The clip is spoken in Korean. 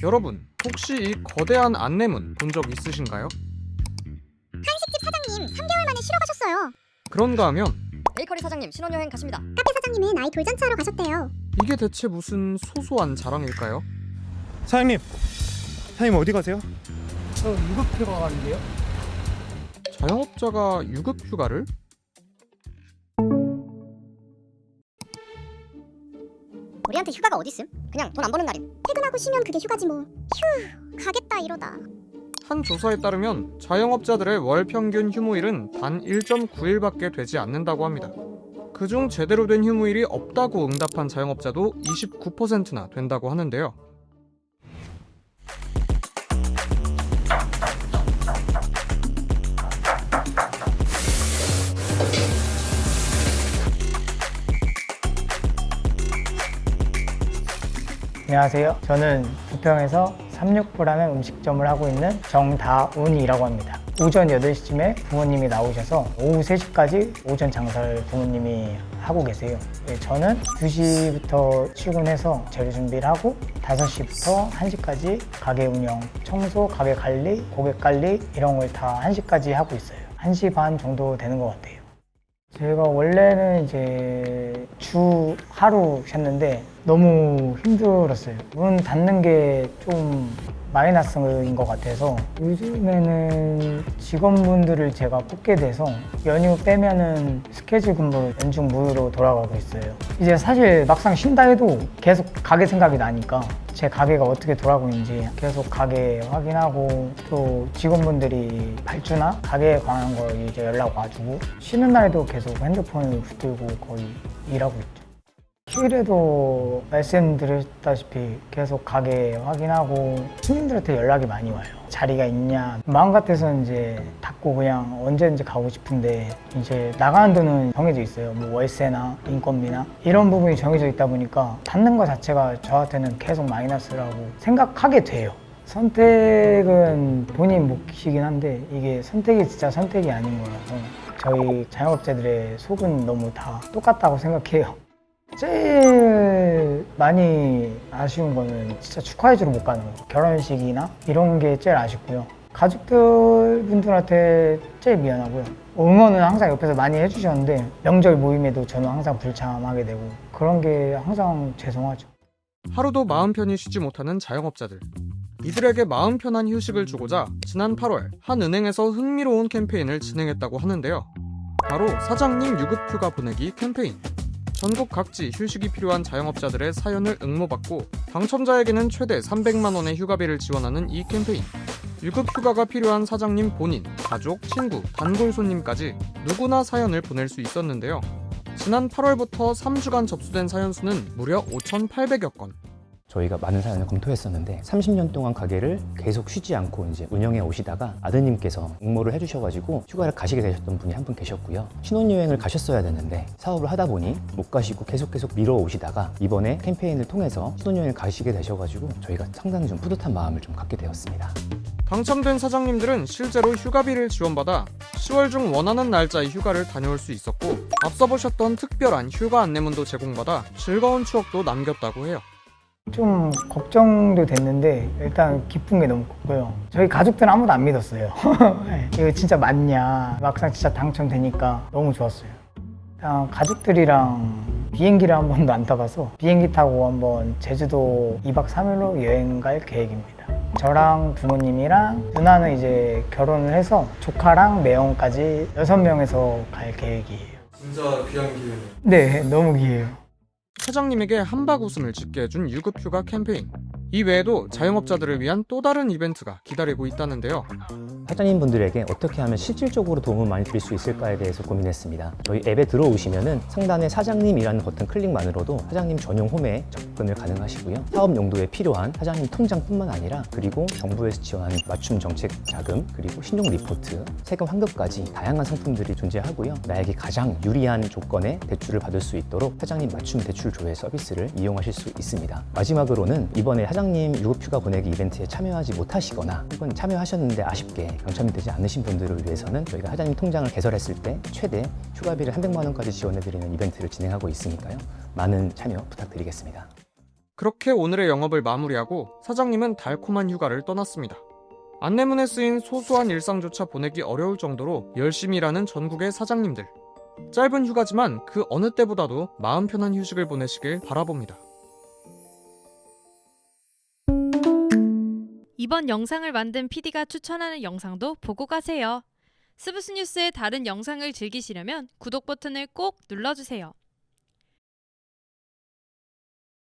여러분, 혹시 이 거대한 안내문 본 적 있으신가요? 한식집 사장님 3개월 만에 쉬러 가셨어요. 그런가 하면 베이커리 사장님 신혼여행 가십니다. 카페 사장님은 아이 돌잔치하러 가셨대요. 이게 대체 무슨 소소한 자랑일까요? 사장님 어디 가세요? 저 유급휴가 가는데요? 자영업자가 유급휴가를? 우리한테 휴가가 어딨음? 그냥 돈 안 버는 날임. 퇴근하고 쉬면 그게 휴가지 뭐. 휴, 가겠다 이러다. 한 조사에 따르면 자영업자들의 월 평균 휴무일은 단 1.9일밖에 되지 않는다고 합니다. 그중 제대로 된 휴무일이 없다고 응답한 자영업자도 29%나 된다고 하는데요. 안녕하세요. 저는 부평에서 369라는 음식점을 하고 있는 정다운이라고 합니다. 오전 8시쯤에 부모님이 나오셔서 오후 3시까지 오전 장사를 부모님이 하고 계세요. 저는 2시부터 출근해서 재료 준비를 하고 5시부터 1시까지 가게 운영, 청소, 가게 관리, 고객 관리 이런 걸 다 1시까지 하고 있어요. 1시 반 정도 되는 것 같아요. 제가 원래는 이제 주 하루 쉬었는데 너무 힘들었어요. 문 닫는 게 좀 마이너스인 것 같아서 요즘에는 직원분들을 제가 뽑게 돼서 연휴 빼면은 스케줄 근무로 연중 무휴로 돌아가고 있어요. 이제 사실 막상 쉰다 해도 계속 가게 생각이 나니까 제 가게가 어떻게 돌아가고 있는지 계속 가게 확인하고 또 직원분들이 발주나 가게에 관한 거 이제 연락 와주고 쉬는 날에도 계속 핸드폰을 붙들고 거의 일하고 있죠. 휴일에도 말씀드렸다시피 계속 가게 확인하고 손님들한테 연락이 많이 와요. 자리가 있냐. 마음 같아서는 이제 닫고 그냥 언제든지 가고 싶은데 이제 나가는 돈은 정해져 있어요. 뭐 월세나 인건비나 이런 부분이 정해져 있다 보니까 닫는 거 자체가 저한테는 계속 마이너스라고 생각하게 돼요. 선택은 본인 몫이긴 한데 이게 선택이 진짜 선택이 아닌 거라서 저희 자영업자들의 속은 너무 다 똑같다고 생각해요. 제일 많이 아쉬운 거는 진짜 축하해주러 못 가는 거. 결혼식이나 이런 게 제일 아쉽고요. 가족들 분들한테 제일 미안하고요. 응원은 항상 옆에서 많이 해주셨는데 명절 모임에도 저는 항상 불참하게 되고 그런 게 항상 죄송하죠. 하루도 마음 편히 쉬지 못하는 자영업자들. 이들에게 마음 편한 휴식을 주고자 지난 8월 한 은행에서 흥미로운 캠페인을 진행했다고 하는데요. 바로 사장님 유급휴가 보내기 캠페인. 전국 각지 휴식이 필요한 자영업자들의 사연을 응모받고 당첨자에게는 최대 300만 원의 휴가비를 지원하는 이 캠페인. 유급휴가가 필요한 사장님 본인, 가족, 친구, 단골 손님까지 누구나 사연을 보낼 수 있었는데요. 지난 8월부터 3주간 접수된 사연 수는 무려 5,800여 건. 저희가 많은 사연을 검토했었는데 30년 동안 가게를 계속 쉬지 않고 이제 운영해 오시다가 아드님께서 응모를 해주셔가지고 휴가를 가시게 되셨던 분이 한 분 계셨고요. 신혼여행을 가셨어야 되는데 사업을 하다 보니 못 가시고 계속 미뤄오시다가 이번에 캠페인을 통해서 신혼여행을 가시게 되셔가지고 저희가 상당히 좀 뿌듯한 마음을 좀 갖게 되었습니다. 당첨된 사장님들은 실제로 휴가비를 지원받아 10월 중 원하는 날짜의 휴가를 다녀올 수 있었고 앞서 보셨던 특별한 휴가 안내문도 제공받아 즐거운 추억도 남겼다고 해요. 좀 걱정도 됐는데 일단 기쁜 게 너무 컸고요. 저희 가족들은 아무도 안 믿었어요. 이거 진짜 맞냐. 막상 진짜 당첨되니까 너무 좋았어요. 일단 가족들이랑 비행기를 한 번도 안 타봐서 비행기 타고 한번 제주도 2박 3일로 여행 갈 계획입니다. 저랑 부모님이랑 누나는 이제 결혼을 해서 조카랑 매형까지 6명에서 갈 계획이에요. 진짜 귀한 기회네요. 네, 너무 귀해요. 사장님에게 한박 웃음을 짓게 해준 유급휴가 캠페인. 이 외에도 자영업자들을 위한 또 다른 이벤트가 기다리고 있다는데요. 사장님분들에게 어떻게 하면 실질적으로 도움을 많이 드릴 수 있을까에 대해서 고민했습니다. 저희 앱에 들어오시면은 상단에 사장님이라는 버튼 클릭만으로도 사장님 전용 홈에 접근을 가능하시고요. 사업 용도에 필요한 사장님 통장뿐만 아니라 그리고 정부에서 지원하는 맞춤 정책 자금, 그리고 신용 리포트, 세금 환급까지 다양한 상품들이 존재하고요. 나에게 가장 유리한 조건의 대출을 받을 수 있도록 사장님 맞춤 대출 조회 서비스를 이용하실 수 있습니다. 마지막으로는 이번에 사장님 유급휴가 보내기 이벤트에 참여하지 못하시거나 혹은 참여하셨는데 아쉽게 당첨이 되지 않으신 분들을 위해서는 저희가 사장님 통장을 개설했을 때 최대 휴가비를 300만 원까지 지원해드리는 이벤트를 진행하고 있으니까요. 많은 참여 부탁드리겠습니다. 그렇게 오늘의 영업을 마무리하고 사장님은 달콤한 휴가를 떠났습니다. 안내문에 쓰인 소소한 일상조차 보내기 어려울 정도로 열심히 일하는 전국의 사장님들. 짧은 휴가지만 그 어느 때보다도 마음 편한 휴식을 보내시길 바라봅니다. 이번 영상을 만든 PD가 추천하는 영상도 보고 가세요. 스브스 뉴스의 다른 영상을 즐기시려면 구독 버튼을 꼭 눌러주세요.